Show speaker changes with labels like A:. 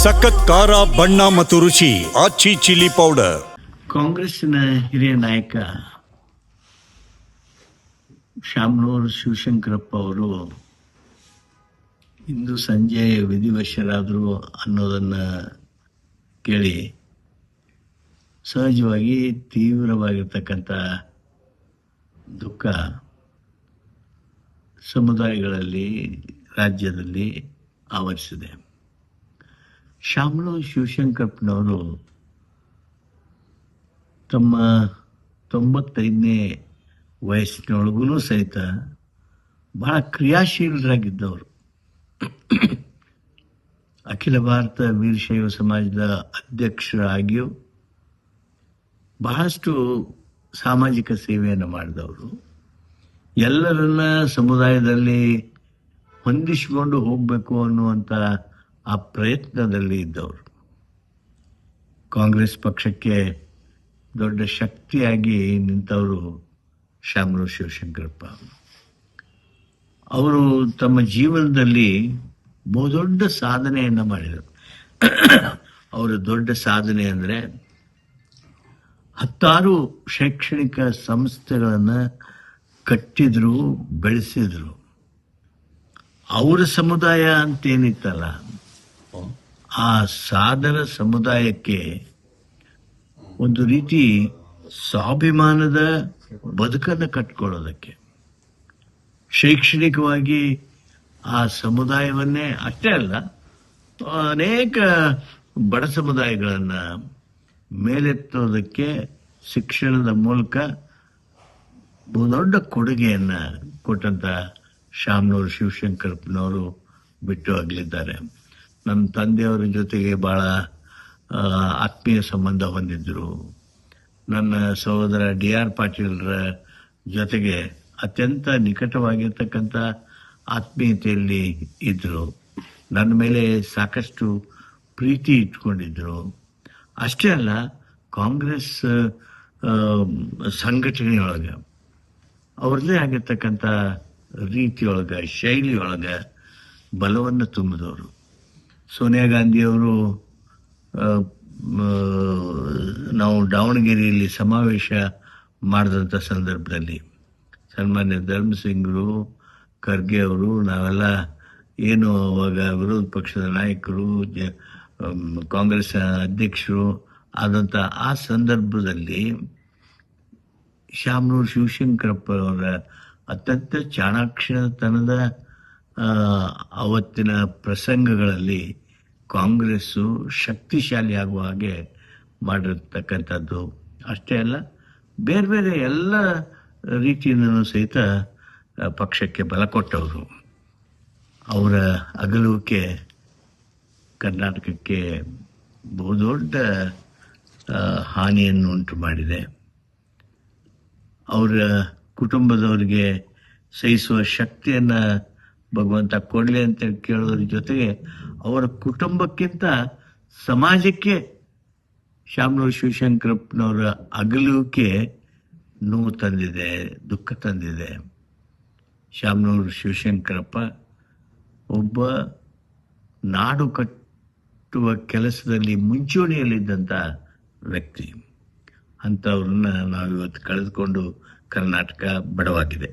A: ಸಖತ್ ಖಾರ ಬಣ್ಣ ಮತ್ತು ರುಚಿ ಆಚಿ ಚಿಲ್ಲಿ ಪೌಡರ್.
B: ಕಾಂಗ್ರೆಸ್ಸಿನ ಹಿರಿಯ ನಾಯಕ ಶಾಮನೂರು ಶಿವಶಂಕರಪ್ಪ ಅವರು ಇಂದು ಸಂಜೆ ವಿಧಿವಶರಾದರು ಅನ್ನೋದನ್ನ ಕೇಳಿ ಸಹಜವಾಗಿ ತೀವ್ರವಾಗಿರ್ತಕ್ಕಂಥ ದುಃಖ ಸಮುದಾಯಗಳಲ್ಲಿ ರಾಜ್ಯದಲ್ಲಿ ಆವರಿಸಿದೆ. ಶಾಮನೂರು ಶಿವಶಂಕರಪ್ಪನವರು ತಮ್ಮ 95ನೇ ವಯಸ್ಸಿನೊಳಗೂ ಸಹಿತ ಬಹಳ ಕ್ರಿಯಾಶೀಲರಾಗಿದ್ದವರು. ಅಖಿಲ ಭಾರತ ವೀರಶೈವ ಸಮಾಜದ ಅಧ್ಯಕ್ಷರಾಗಿಯೂ ಬಹಳಷ್ಟು ಸಾಮಾಜಿಕ ಸೇವೆಯನ್ನು ಮಾಡಿದವರು. ಎಲ್ಲರನ್ನ ಸಮುದಾಯದಲ್ಲಿ ಹೊಂದಿಸಿಕೊಂಡು ಹೋಗಬೇಕು ಅನ್ನುವಂಥ ಆ ಪ್ರಯತ್ನದಲ್ಲಿ ಇದ್ದವರು. ಕಾಂಗ್ರೆಸ್ ಪಕ್ಷಕ್ಕೆ ದೊಡ್ಡ ಶಕ್ತಿಯಾಗಿ ನಿಂತವರು ಶಾಮನೂರು ಶಿವಶಂಕರಪ್ಪ. ಅವರು ತಮ್ಮ ಜೀವನದಲ್ಲಿ ಬಹುದೊಡ್ಡ ಸಾಧನೆಯನ್ನು ಮಾಡಿದರು. ಅವರ ದೊಡ್ಡ ಸಾಧನೆ ಅಂದರೆ 10 ಶೈಕ್ಷಣಿಕ ಸಂಸ್ಥೆಗಳನ್ನು ಕಟ್ಟಿದ್ರು, ಬೆಳೆಸಿದ್ರು. ಅವರ ಸಮುದಾಯ ಅಂತೇನಿತ್ತಲ್ಲ, ಆ ಸಾಧನ ಸಮುದಾಯಕ್ಕೆ ಒಂದು ರೀತಿ ಸ್ವಾಭಿಮಾನದ ಬದುಕನ್ನು ಕಟ್ಕೊಳ್ಳೋದಕ್ಕೆ, ಶೈಕ್ಷಣಿಕವಾಗಿ ಆ ಸಮುದಾಯವನ್ನೇ ಅಷ್ಟೇ ಅಲ್ಲ, ಅನೇಕ ಬಡ ಸಮುದಾಯಗಳನ್ನು ಮೇಲೆತ್ತೋದಕ್ಕೆ ಶಿಕ್ಷಣದ ಮೂಲಕ ಬಹುದೊಡ್ಡ ಕೊಡುಗೆಯನ್ನು ಕೊಟ್ಟಂತ ಶಾಮನೂರು ಶಿವಶಂಕರಪ್ಪನವರು ಬಿಟ್ಟು ಅಗಲಿದ್ದಾರೆ. ನನ್ನ ತಂದೆಯವರ ಜೊತೆಗೆ ಬಹಳ ಆತ್ಮೀಯ ಸಂಬಂಧ ಹೊಂದಿದ್ರು. ನನ್ನ ಸಹೋದರ DR ಪಾಟೀಲ್ರ ಜೊತೆಗೆ ಅತ್ಯಂತ ನಿಕಟವಾಗಿರ್ತಕ್ಕಂಥ ಆತ್ಮೀಯತೆಯಲ್ಲಿ ಇದ್ರು. ನನ್ನ ಮೇಲೆ ಸಾಕಷ್ಟು ಪ್ರೀತಿ ಇಟ್ಕೊಂಡಿದ್ರು. ಅಷ್ಟೇ ಅಲ್ಲ, ಕಾಂಗ್ರೆಸ್ ಸಂಘಟನೆಯೊಳಗೆ ಅವ್ರದ್ದೇ ಆಗಿರ್ತಕ್ಕಂಥ ರೀತಿಯೊಳಗೆ, ಶೈಲಿಯೊಳಗೆ ಬಲವನ್ನು ತುಂಬಿದವರು. ಸೋನಿಯಾ ಗಾಂಧಿಯವರು ನಾವು ದಾವಣಗೆರೆಯಲ್ಲಿ ಸಮಾವೇಶ ಮಾಡಿದಂಥ ಸಂದರ್ಭದಲ್ಲಿ ಸನ್ಮಾನ್ಯ ಧರ್ಮಸಿಂಗ್ರು, ಖರ್ಗೆ ಅವರು, ನಾವೆಲ್ಲ ಏನು ಅವಾಗ ವಿರೋಧ ಪಕ್ಷದ ನಾಯಕರು, ಕಾಂಗ್ರೆಸ್ ಅಧ್ಯಕ್ಷರು ಆದಂಥ ಆ ಸಂದರ್ಭದಲ್ಲಿ ಶಾಮನೂರು ಶಿವಶಂಕರಪ್ಪ ಅವರ ಅತ್ಯಂತ ಚಾಣಾಕ್ಷತನದ ಅವತ್ತಿನ ಪ್ರಸಂಗಗಳಲ್ಲಿ ಕಾಂಗ್ರೆಸ್ಸು ಶಕ್ತಿಶಾಲಿ ಆಗುವ ಹಾಗೆ ಮಾಡಿರ್ತಕ್ಕಂಥದ್ದು. ಅಷ್ಟೇ ಅಲ್ಲ, ಬೇರೆ ಬೇರೆ ಎಲ್ಲ ರೀತಿಯಿಂದಲೂ ಸಹಿತ ಪಕ್ಷಕ್ಕೆ ಬಲ ಕೊಟ್ಟವರು. ಅವರ ಅಗಲುವಿಕೆ ಕರ್ನಾಟಕಕ್ಕೆ ಬಹುದೊಡ್ಡ ಹಾನಿಯನ್ನು ಉಂಟು ಮಾಡಿದೆ. ಅವರ ಕುಟುಂಬದವರಿಗೆ ಸಹಿಸುವ ಶಕ್ತಿಯನ್ನು ಭಗವಂತ ಕೊಡಲಿ ಅಂತ ಕೇಳೋದ್ರ ಜೊತೆಗೆ ಅವರ ಕುಟುಂಬಕ್ಕಿಂತ ಸಮಾಜಕ್ಕೆ ಶಾಮನೂರು ಶಿವಶಂಕರಪ್ಪನವರ ಅಗಲುವಿಕೆ ನೋವು ತಂದಿದೆ, ದುಃಖ ತಂದಿದೆ. ಶಾಮನೂರು ಶಿವಶಂಕರಪ್ಪ ಒಬ್ಬ ನಾಡು ಕಟ್ಟುವ ಕೆಲಸದಲ್ಲಿ ಮುಂಚೂಣಿಯಲ್ಲಿದ್ದಂಥ ವ್ಯಕ್ತಿ. ಅಂಥವ್ರನ್ನ ನಾವಿವತ್ತು ಕಳೆದುಕೊಂಡು ಕರ್ನಾಟಕ ಬಡವಾಗಿದೆ.